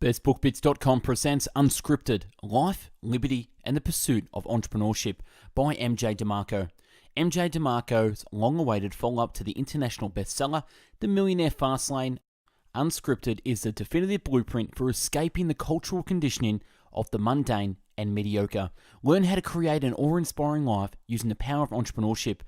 BestBookBits.com presents Unscripted, Life, Liberty, and the Pursuit of Entrepreneurship by MJ DeMarco. MJ DeMarco's long-awaited follow-up to the international bestseller, The Millionaire Fastlane, Unscripted is the definitive blueprint for escaping the cultural conditioning of the mundane and mediocre. Learn how to create an awe-inspiring life using the power of entrepreneurship.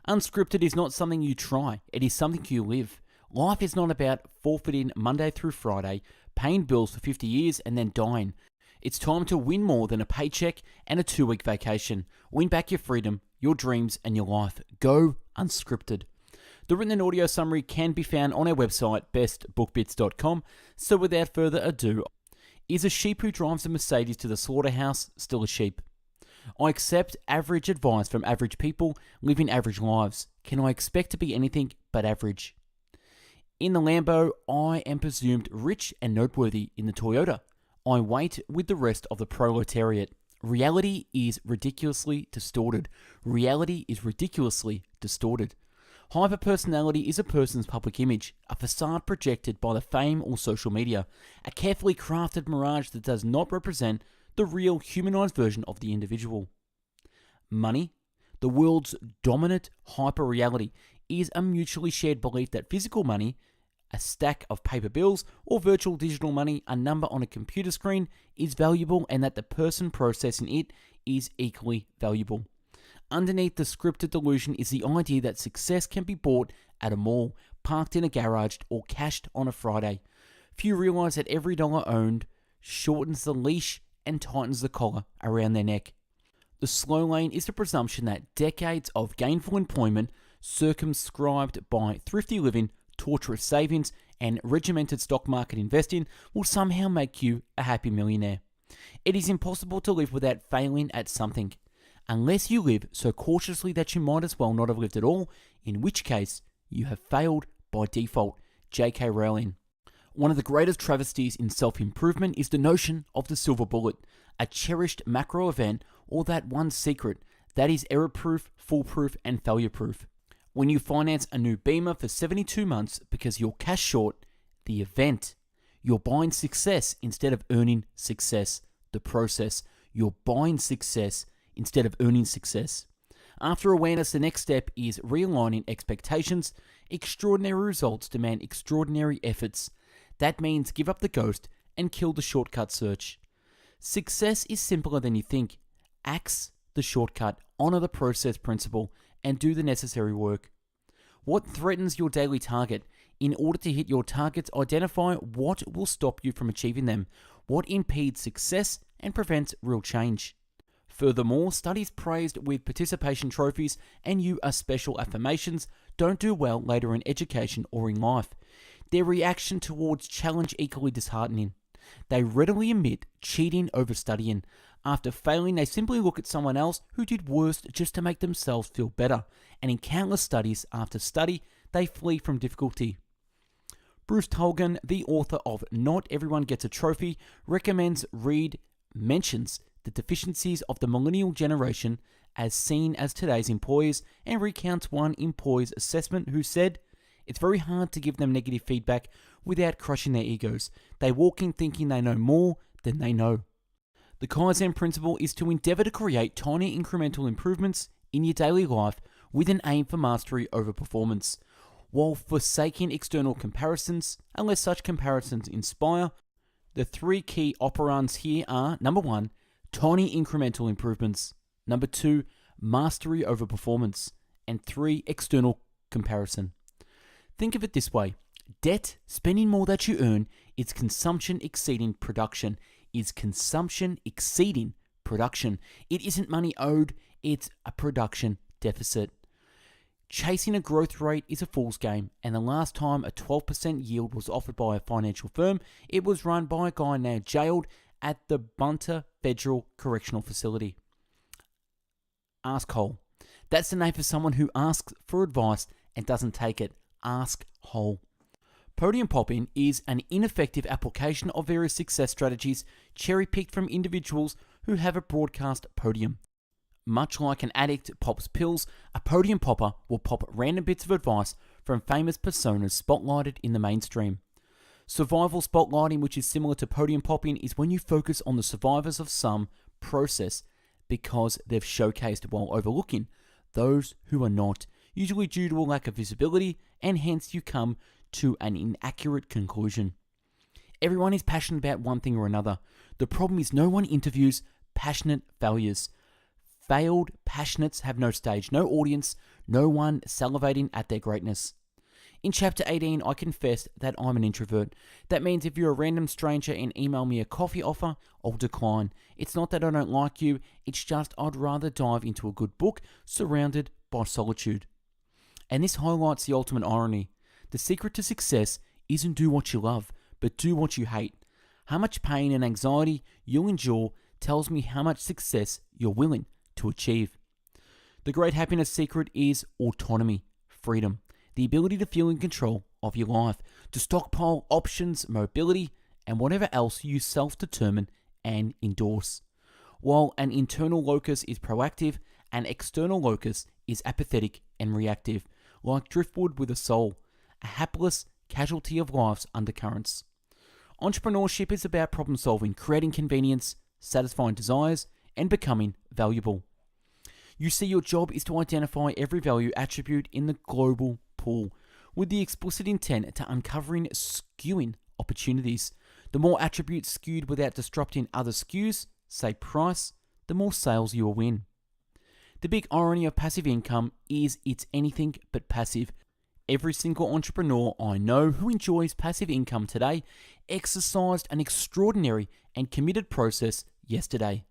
Unscripted is not something you try, it is something you live. Life is not about forfeiting Monday through Friday, paying bills for 50 years and then dying. It's time to win more than a paycheck and a 2-week vacation. Win back your freedom, your dreams, and your life. Go Unscripted. The written and audio summary can be found on our website, bestbookbits.com. So without further ado, is a sheep who drives a Mercedes to the slaughterhouse still a sheep? I accept average advice from average people living average lives. Can I expect to be anything but average? In the Lambo, I am presumed rich and noteworthy. In the Toyota, I wait with the rest of the proletariat. Reality is ridiculously distorted. Reality is ridiculously distorted. Hyperpersonality is a person's public image, a facade projected by the fame or social media, a carefully crafted mirage that does not represent the real humanized version of the individual. Money, the world's dominant hyper-reality, is a mutually shared belief that physical money, a stack of paper bills, or virtual digital money, a number on a computer screen, is valuable and that the person processing it is equally valuable. Underneath the scripted delusion is the idea that success can be bought at a mall, parked in a garage, or cashed on a Friday. Few realize that every dollar owned shortens the leash and tightens the collar around their neck. The Slowlane is the presumption that decades of gainful employment, circumscribed by thrifty living, tortuous savings, and regimented stock market investing will somehow make you a happy millionaire. It is impossible to live without failing at something, unless you live so cautiously that you might as well not have lived at all, in which case you have failed by default. J.K. Rowling. One of the greatest travesties in self-improvement is the notion of the silver bullet, a cherished macro event or that one secret that is error-proof, foolproof, and failure-proof. When you finance a new Beemer for 72 months because you're cash short, the event, you're buying success instead of earning success. The process, you're buying success instead of earning success. After awareness, the next step is realigning expectations. Extraordinary results demand extraordinary efforts. That means give up the ghost and kill the shortcut search. Success is simpler than you think. Axe the shortcut, honor the process principle, and do the necessary work. What threatens your daily target? In order to hit your targets, identify what will stop you from achieving them, what impedes success and prevents real change. Furthermore, studies praised with participation trophies and you are special affirmations don't do well later in education or in life. Their reaction towards challenge equally disheartening. They readily admit cheating over studying. After failing, they simply look at someone else who did worse just to make themselves feel better. And in countless studies after study, they flee from difficulty. Bruce Tulgan, the author of Not Everyone Gets a Trophy, recommends mentions the deficiencies of the millennial generation as seen as today's employers and recounts one employee's assessment who said, "It's very hard to give them negative feedback without crushing their egos. They walk in thinking they know more than they know." The Kaizen principle is to endeavor to create tiny incremental improvements in your daily life with an aim for mastery over performance, while forsaking external comparisons unless such comparisons inspire. The 3 key operands here are: number 1, tiny incremental improvements; number 2, mastery over performance; and 3, external comparison. Think of it this way. Debt, spending more that you earn, is consumption exceeding production. Is consumption exceeding production. It isn't money owed, it's a production deficit. Chasing a growth rate is a fool's game, and the last time a 12% yield was offered by a financial firm, it was run by a guy now jailed at the Butner Federal Correctional Facility. Asshole. That's the name for someone who asks for advice and doesn't take it. Asshole. Podium popping is an ineffective application of various success strategies cherry-picked from individuals who have a broadcast podium. Much like an addict pops pills, a podium popper will pop random bits of advice from famous personas spotlighted in the mainstream. Survival spotlighting, which is similar to podium popping, is when you focus on the survivors of some process because they've showcased while overlooking those who are not, usually due to a lack of visibility, and hence you come to an inaccurate conclusion. Everyone is passionate about one thing or another. The problem is no one interviews passionate failures. Failed passionates have no stage, no audience, no one salivating at their greatness. In chapter 18, I confessed that I'm an introvert. That means if you're a random stranger and email me a coffee offer, I'll decline. It's not that I don't like you, it's just I'd rather dive into a good book surrounded by solitude. And this highlights the ultimate irony. The secret to success isn't do what you love, but do what you hate. How much pain and anxiety you'll endure tells me how much success you're willing to achieve. The great happiness secret is autonomy, freedom, the ability to feel in control of your life, to stockpile options, mobility, and whatever else you self-determine and endorse. While an internal locus is proactive, an external locus is apathetic and reactive, like driftwood with a soul, a hapless casualty of life's undercurrents. Entrepreneurship is about problem solving, creating convenience, satisfying desires, and becoming valuable. You see, your job is to identify every value attribute in the global pool with the explicit intent to uncovering skewing opportunities. The more attributes skewed without disrupting other skews, say price, the more sales you will win. The big irony of passive income is it's anything but passive. Every single entrepreneur I know who enjoys passive income today exercised an extraordinary and committed process yesterday.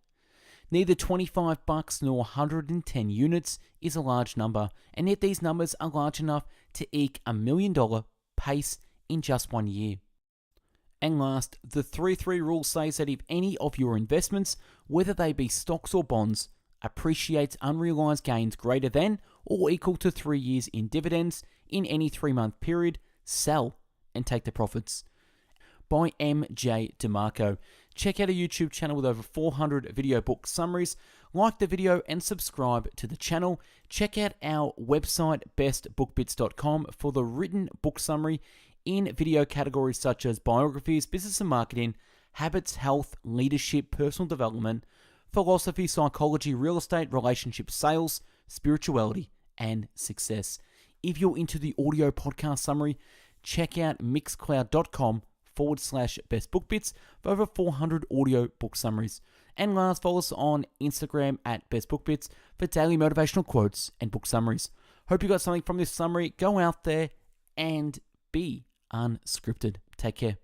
Neither $25 nor 110 units is a large number, and yet these numbers are large enough to eke $1 million pace in just 1 year. And last, the 3-3 rule says that if any of your investments, whether they be stocks or bonds, appreciates unrealized gains greater than or equal to 3 years in dividends in any 3-month period, sell and take the profits. By MJ DeMarco. Check out our YouTube channel with over 400 video book summaries. Like the video and subscribe to the channel. Check out our website, bestbookbits.com, for the written book summary in video categories such as biographies, business and marketing, habits, health, leadership, personal development, philosophy, psychology, real estate, relationships, sales, spirituality, and success. If you're into the audio podcast summary, check out mixcloud.com/bestbookbits for over 400 audio book summaries. And last, follow us on Instagram at bestbookbits for daily motivational quotes and book summaries. Hope you got something from this summary. Go out there and be unscripted. Take care.